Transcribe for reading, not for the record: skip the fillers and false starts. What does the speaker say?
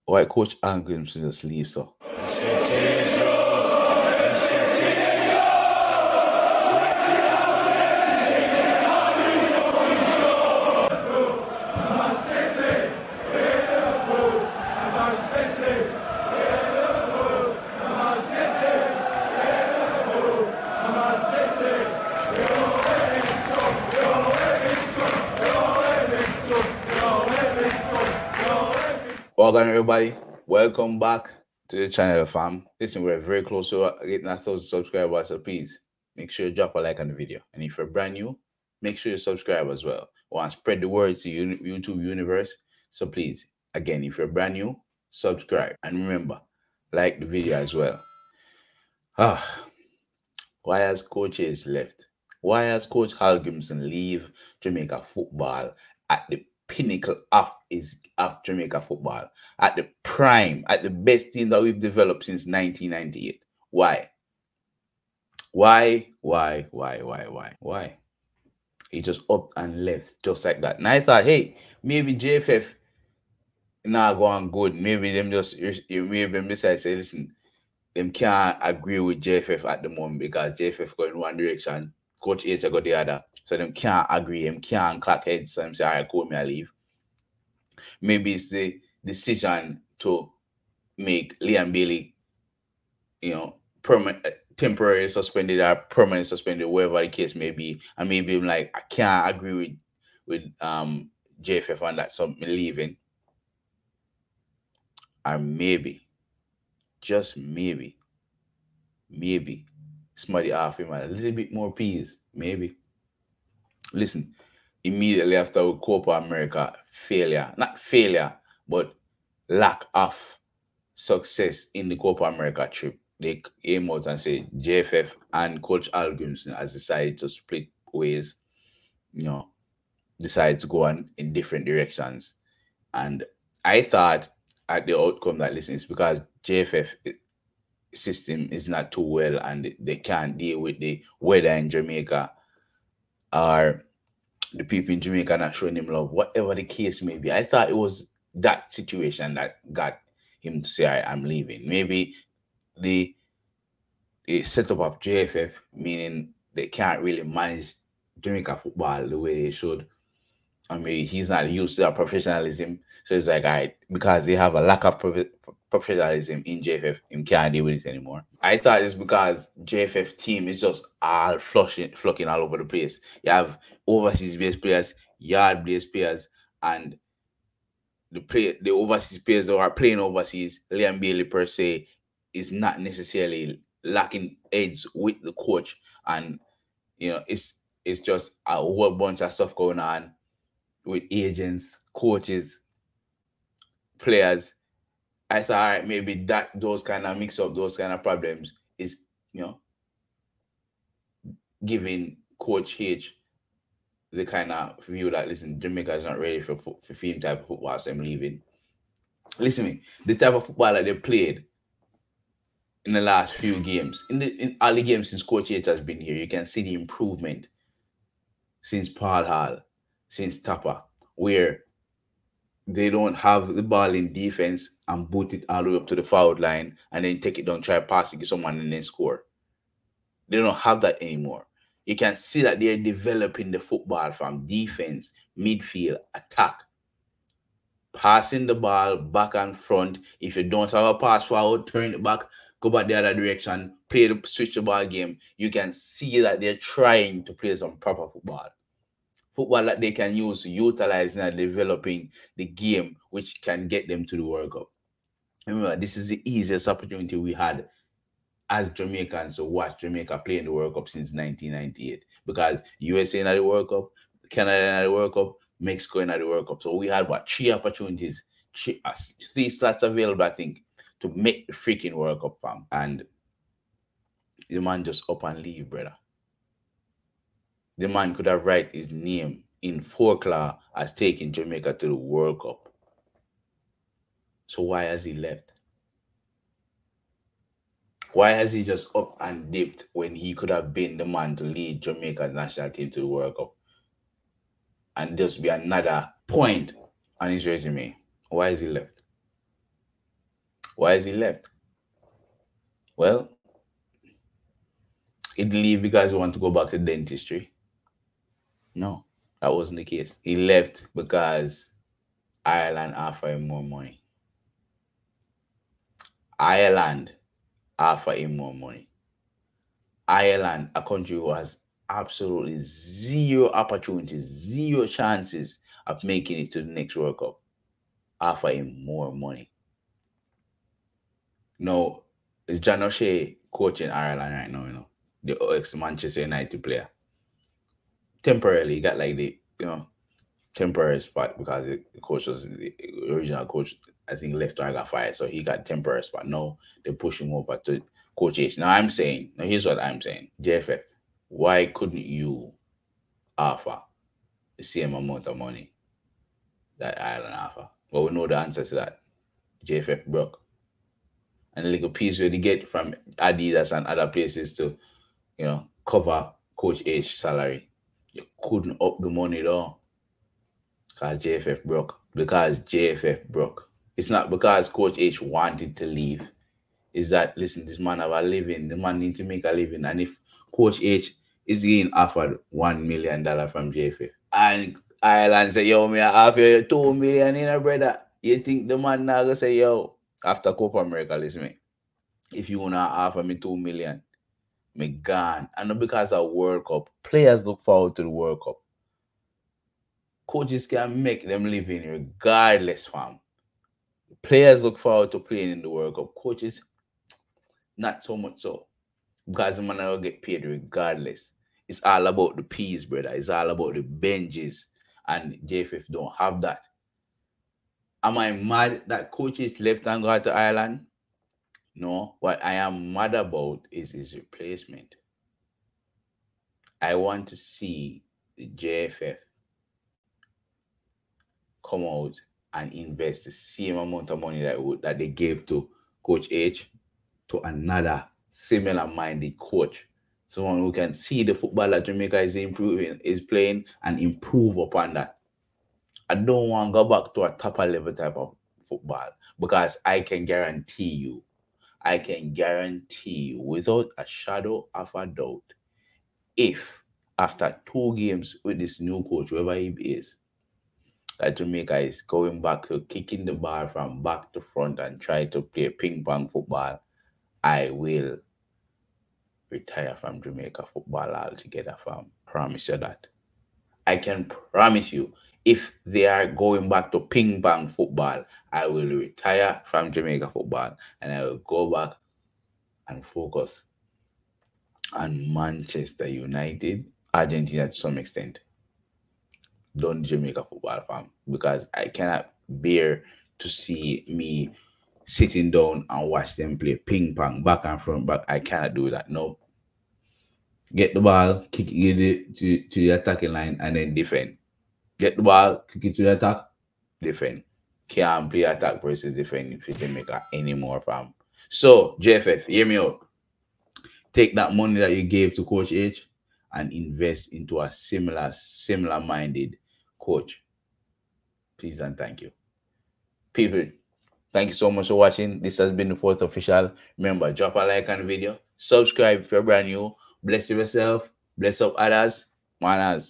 Why Coach Angrim should just leave, so? Welcome everybody. Welcome back to the channel, fam. Listen, we're very close to getting 1,000 subscribers, so please make sure you drop a like on the video. And if you're brand new, make sure you subscribe as well. We want to spread the word to YouTube universe. So please, again, if you're brand new, subscribe. And remember, like the video as well. Why has coaches left? Why has Coach Hal Grimson leave Jamaica football at the pinnacle of Jamaica football, at the prime, at the best team that we've developed since 1998? Why? Why? He just up and left just like that. And I thought, hey, maybe JFF not going good. Maybe them decide say, listen, them can't agree with JFF at the moment because JFF going one direction, Coach H go the other. So them can't agree, them can't clock heads. So I'm saying, all right, cool, me I leave. Maybe it's the decision to make Liam Bailey, temporarily suspended or permanently suspended, whatever the case may be. And maybe I'm like, I can't agree with JFF on that, so I'm leaving. Or maybe, just maybe, somebody offer him a little bit more peas. Maybe. Listen, immediately after Copa America failure, not failure, but lack of success in the Copa America trip, they came out and said JFF and Coach Al Grimson has decided to split ways, decided to go in different directions. And I thought at the outcome that, listen, it's because JFF system is not too well and they can't deal with the weather in Jamaica, or the people in Jamaica not showing him love, whatever the case may be. I thought it was that situation that got him to say, I'm leaving. Maybe the setup of JFF, meaning they can't really manage Jamaica football the way they should. I mean, he's not used to that professionalism. So it's like, all right, because they have a lack of professionalism in JFF, he can't deal with it anymore. I thought it's because JFF team is just all flocking all over the place. You have overseas-based players, yard-based players, and the overseas players that are playing overseas, Liam Bailey per se, is not necessarily lacking heads with the coach. And, it's just a whole bunch of stuff going on with agents, coaches, players. I thought, all right, maybe those kind of mix up, those kind of problems is, giving Coach H the kind of view that, listen, Jamaica is not ready for film type of football, so I'm leaving. Listen to me, the type of football that they played in the last few games, in all the games since Coach H has been here, you can see the improvement since Paul Hall, since Tapper, where they don't have the ball in defense and boot it all the way up to the foul line and then take it down, try pass it to someone and then score. They don't have that anymore. You can see that they're developing the football from defense, midfield, attack. Passing the ball back and front. If you don't have a pass forward, turn it back, go back the other direction, switch the ball game. You can see that they're trying to play some proper football. Football that they can use to utilize and developing the game, which can get them to the World Cup. Remember, this is the easiest opportunity we had as Jamaicans to watch Jamaica play in the World Cup since 1998. Because USA in the World Cup, Canada in the World Cup, Mexico in the World Cup. So we had, 3 opportunities, 3 slots available, I think, to make the freaking World Cup, fam. And the man just up and leave, brother. The man could have write his name in folklore as taking Jamaica to the World Cup. So why has he left? Why has he just up and dipped when he could have been the man to lead Jamaica's national team to the World Cup? And just be another point on his resume. Why has he left? Why is he left? Well, he didn't leave because he wanted to go back to dentistry. No, that wasn't the case. He left because Ireland offered him more money. Ireland offered him more money. Ireland, a country who has absolutely zero opportunities, zero chances of making it to the next World Cup, offer him more money. No, it's John O'Shea coaching Ireland right now, you know, the ex-Manchester United player. Temporarily, he got like the, temporary spot because the coach was the original coach, I think, left or got fired. So he got temporary spot. Now they push him over to Coach H. Now here's what I'm saying. JFF, why couldn't you offer the same amount of money that Ireland offer? Well, we know the answer to that. JFF broke. And the little piece where they get from Adidas and other places to, cover Coach H salary. You couldn't up the money though. Because JFF broke. Because JFF broke. It's not because Coach H wanted to leave. It's that, listen, this man have a living. The man need to make a living. And if Coach H is getting offered $1 million from JFF, and Ireland say, yo, me I offer you $2 million in a brother, you think the man now gonna say, yo, after Copa America, listen me, if you wanna offer me $2 million, me gone. And not because of World Cup. Players look forward to the World Cup. Coaches can make them living regardless, fam. Players look forward to playing in the World Cup. Coaches, not so much so. Because the man will get paid regardless. It's all about the P's, brother. It's all about the benches. And JFF don't have that. Am I mad that coaches left and got to Ireland? No. What I am mad about is his replacement. I want to see the JFF come out and invest the same amount of money that they gave to Coach H to another similar-minded coach. Someone who can see the football that Jamaica is playing and improve upon that. I don't want to go back to a top level type of football because I can guarantee you without a shadow of a doubt, if after 2 games with this new coach, whoever he is, that Jamaica is going back to kicking the ball from back to front and try to play ping pong football, I will retire from Jamaica football altogether, fam. Promise you that. I can promise you, if they are going back to ping pong football, I will retire from Jamaica football and I will go back and focus on Manchester United, Argentina to some extent. Don't Jamaica football, fam, because I cannot bear to see me sitting down and watch them play ping pong back and front back. I cannot do that. No. Get the ball, kick it to the attacking line, and then defend. Get the ball, kick it to the attack, defend. Can't play attack versus defend if you Jamaica anymore, fam. So, JFF, hear me out. Take that money that you gave to Coach H and invest into a similar-minded coach. Please and thank you. People, thank you so much for watching. This has been the Fourth Official. Remember, drop a like on the video. Subscribe if you're brand new. Bless yourself. Bless up others. Manners.